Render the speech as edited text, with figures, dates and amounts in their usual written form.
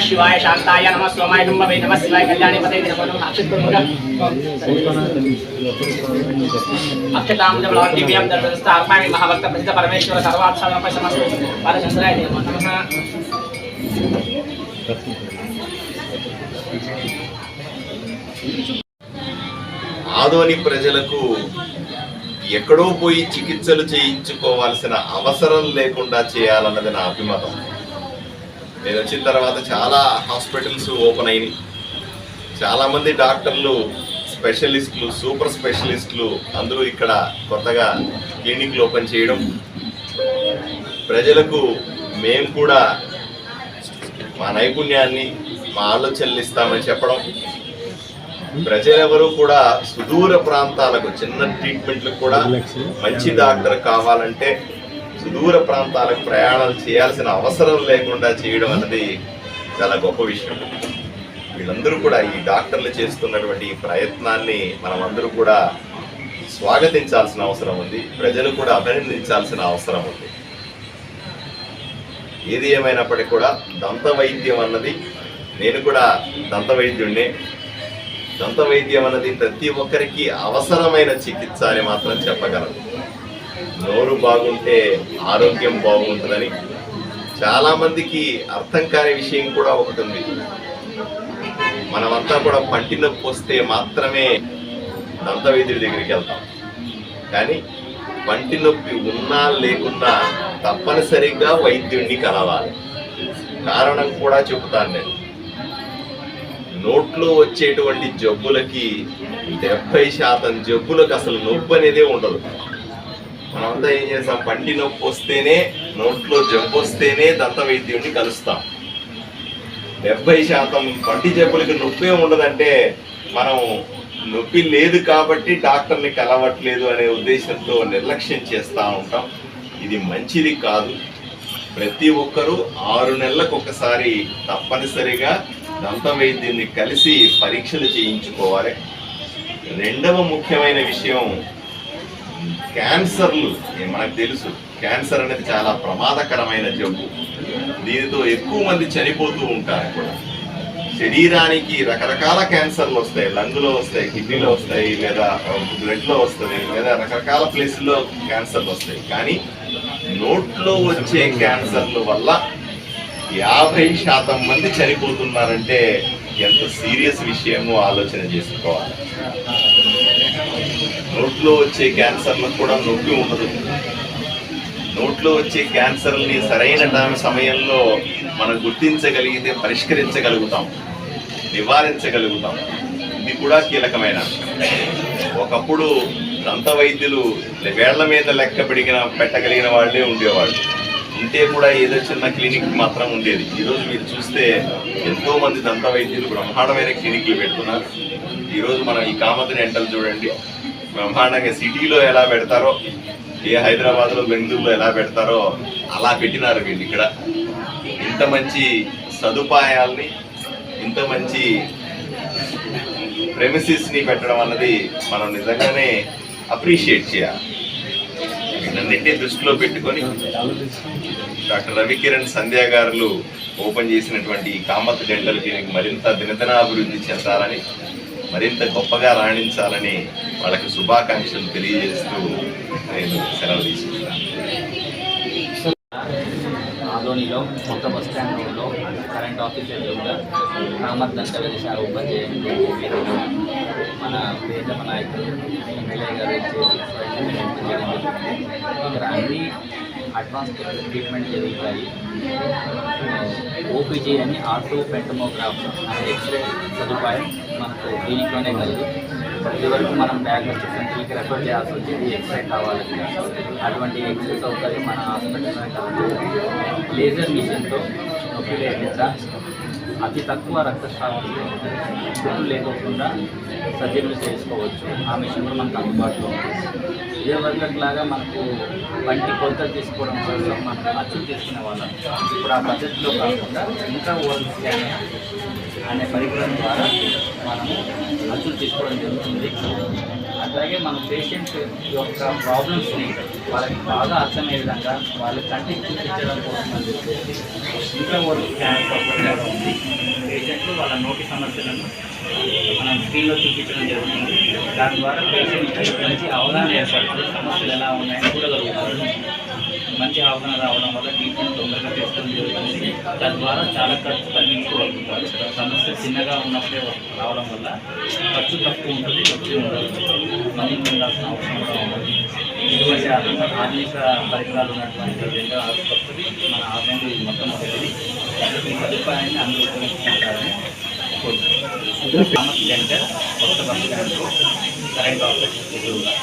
शिवाय शांताय नमः सोमाय नमः नमः शिवाय कल्याणी पते नमो नमः अक्षतांजलवतीभ्यां दर्शनस्थापयामि महाभक्त प्रसिद्ध परमेश्वर सर्वार्थसाधनोपाय समस्त पादचंद्राय नमो नमः। ఆదోని ప్రజలకు ఎక్కడో పోయి చికిత్సలు చేయించుకోవాల్సిన అవసరం లేకుండా చేయాలన్నది నా అభిమతం. నేను వచ్చిన తర్వాత చాలా హాస్పిటల్స్ ఓపెన్ అయినాయి. చాలామంది డాక్టర్లు, స్పెషలిస్టులు, సూపర్ స్పెషలిస్టులు అందరూ ఇక్కడ కొత్తగా క్లినిక్లు ఓపెన్ చేయడం, ప్రజలకు మేము కూడా మా నైపుణ్యాన్ని, మా ఆలోచనలు ఇస్తామని చెప్పడం, ప్రజలెవరూ కూడా సుదూర ప్రాంతాలకు చిన్న ట్రీట్మెంట్లకు కూడా మంచి డాక్టర్ కావాలంటే సుదూర ప్రాంతాలకు ప్రయాణం చేయాల్సిన అవసరం లేకుండా చేయడం అన్నది చాలా గొప్ప విషయం. వీళ్ళందరూ కూడా ఈ డాక్టర్లు చేస్తున్నటువంటి ఈ ప్రయత్నాన్ని మనమందరూ కూడా స్వాగతించాల్సిన అవసరం ఉంది. ప్రజలు కూడా అభినందించాల్సిన అవసరం ఉంది. ఏది ఏమైనప్పటికీ కూడా దంత వైద్యం అన్నది, నేను కూడా దంత వైద్యుడినే, దంత వైద్యం అన్నది ప్రతి ఒక్కరికి అవసరమైన చికిత్స అని మాత్రం చెప్పగలను. నోరు బాగుంటే ఆరోగ్యం బాగుంటుందని చాలామందికి అర్థం కాని విషయం కూడా ఒకటి ఉంది. మనమంతా కూడా పంటి నొప్పి వస్తే మాత్రమే దంత వైద్యుడి దగ్గరికి వెళ్తాం. కానీ పంటి నొప్పి ఉన్నా లేకున్నా తప్పనిసరిగా వైద్యుడిని కలవాలి. కారణం కూడా చెబుతాను నేను. నోట్లో వచ్చేటువంటి జబ్బులకి 70% జబ్బులకు అసలు నొప్పి అనేదే ఉండదు. మనమంతా ఏం చేస్తాం, పంటి నొప్పి వస్తేనే, నోట్లో జబ్బు వస్తేనే దంత వైద్యుడిని కలుస్తాం. 70% పంటి జబ్బులకి నొప్పే ఉండదంటే మనం నొప్పి లేదు కాబట్టి డాక్టర్ని కలవట్లేదు అనే ఉద్దేశంతో నిర్లక్ష్యం చేస్తూ ఉంటాం. ఇది మంచిది కాదు. ప్రతి ఒక్కరూ 6 నెలలకు ఒకసారి తప్పనిసరిగా దంత వైద్యుని కలిసి పరీక్షలు చేయించుకోవాలి. రెండవ ముఖ్యమైన విషయం, క్యాన్సర్లు. మనకు తెలుసు క్యాన్సర్ అనేది చాలా ప్రమాదకరమైన జబ్బు. దీనితో ఎక్కువ మంది చనిపోతూ ఉంటారు కూడా. శరీరానికి రకరకాల క్యాన్సర్లు వస్తాయి. లంగ్లో వస్తాయి, కిడ్నీలో వస్తాయి, లేదా బ్లడ్లో వస్తుంది, లేదా రకరకాల ప్లేసుల్లో క్యాన్సర్లు వస్తాయి. కానీ నోట్లో వచ్చే క్యాన్సర్ల వల్ల 50% మంది చనిపోతున్నారంటే ఎంత సీరియస్ విషయమో ఆలోచన చేసుకోవాలి. నోట్లో వచ్చే క్యాన్సర్లకు కూడా నొప్పి ఉండదు. నోట్లో వచ్చే క్యాన్సర్ని సరైన సమయంలో మనం గుర్తించగలిగితే పరిష్కరించగలుగుతాం, నివారించగలుగుతాం. ఇది కూడా కీలకమైన. ఒకప్పుడు దంత వైద్యులు వేళ్ల మీద లెక్క పెట్టగలిగిన వాళ్ళే ఉండేవాళ్ళు. ఉంటే కూడా ఏదో చిన్న క్లినిక్ మాత్రం ఉండేది. ఈరోజు మీరు చూస్తే ఎంతో మంది దంత వైద్యులు బ్రహ్మాండమైన క్లినిక్లు పెడుతున్నారు. ఈరోజు మనం ఈ కామత్ డెంటల్ చూడండి, బ్రహ్మాండంగా సిటీలో ఎలా పెడతారో, ఏ హైదరాబాద్లో, బెంగళూరులో ఎలా పెడతారో అలా పెట్టినారు వీళ్ళు ఇక్కడ. ఇంత మంచి సదుపాయాల్ని, ఇంత మంచి ప్రెమిసిస్ని పెట్టడం అన్నది మనం నిజంగానే అప్రిషియేట్ చేయాలి. వీళ్ళన్నింటినీ దృష్టిలో పెట్టుకొని డాక్టర్ రవికిరణ్ సంధ్యా గారు ఓపెన్ చేసినటువంటి ఈ కామత్ డెంటల్ క్లినిక్ మరింత దినదినాభివృద్ధి చెందాలని, మరింత గొప్పగా రాణించాలని వాళ్ళకి శుభాకాంక్షలు తెలియజేస్తూ నేను సెలవు తీసుకుంటాను. ఆదోనిలో కొత్త బస్ స్టాండ్ రోడ్లో కరెంట్ ఆఫీస్ ఎదురుగా కామత్ దంత వైద్యశాల ఓపెన్ చేయండి. మన ప్రియతమ నాయకులు ఎమ్మెల్యే గారు ఇక్కడ అన్ని అడ్వాన్స్ ట్రీట్మెంట్ జరుగుతాయి. ఓపీజీ అని ఆర్థో పెంటమోగ్రాఫ్ అనే ఎక్స్రే సదుపాయం మనకు దీనిలోనే కలదు. ఇదివరకు మనం డయాగ్నోస్టిక్ సెంటర్కి రెఫర్ చేయాల్సి వచ్చేది ఎక్స్రే కావాలని. అటువంటి ఎక్స్రే సౌకర్యం మన హాస్పిటల్లోనే కలదు. లేజర్ మిషన్తో నొప్పి లేకుండా అతి తక్కువ రక్తస్రావంతో నొప్పి లేకోకుండా సర్జరీలు చేసుకోవచ్చు. ఆ మిషన్ కూడా మనకు అందుబాటులో ఉంది. ఇదే వరకట్లాగా మనకు పంటి కొలతలు తీసుకోవడం కోసం మనం అచ్చులు తీసుకునే వాళ్ళం. ఇప్పుడు ఆ పద్ధతిలో కాకుండా ఇంకా ఓరల్ స్కాన్ అనే పరికరం ద్వారా మనము అచ్చులు తీసుకోవడం జరుగుతుంది. అట్లాగే మన పేషెంట్ యొక్క ప్రాబ్లమ్స్ని వాళ్ళకి బాగా అర్థమయ్యే విధంగా వాళ్ళ కంటికి చూపించడం కోసం అని చెప్పేసి ఇంట్లో వాళ్ళు స్కాన్ సౌకర్యం కూడా ఉంది. పేషెంట్లు వాళ్ళ నోటి సమస్యలను మనం స్క్రీన్లో చూపించడం జరుగుతుంది. దాని ద్వారా పేషెంట్ మంచి అవగాహన ఏర్పడుతుంది, సమస్యలు ఎలా ఉన్నాయని చూడగలుగుతారు. మంచి అవగాహన రావడం వల్ల ట్రీట్మెంట్ తొందరగా చేసుకోవడం జరుగుతుంది. తద్వారా చాలా ఖర్చు తగ్గించుకోగలుగుతారు. సమస్య చిన్నగా ఉన్నప్పుడే రావడం వల్ల ఖర్చు తక్కువ ఉంటుంది, నొప్పి ఉండదు, మనీ పొందాల్సిన అవసరం కూడా ఉండదు. ఇటువంటి ఆధునిక పరికరాలు ఉన్నటువంటి జనరల్ ఆసుపత్రి మన ఆదాయంలో ఇది మొట్టమొదటిది. ఈ సదుపాయాన్ని అందరూ ఉపయోగించుకుంటారని కోరుకుంటున్నాను. సెంటర్ కొత్త బస్ స్టాండ్ కరెంట్ ఆఫీస్ ఎదురుగా.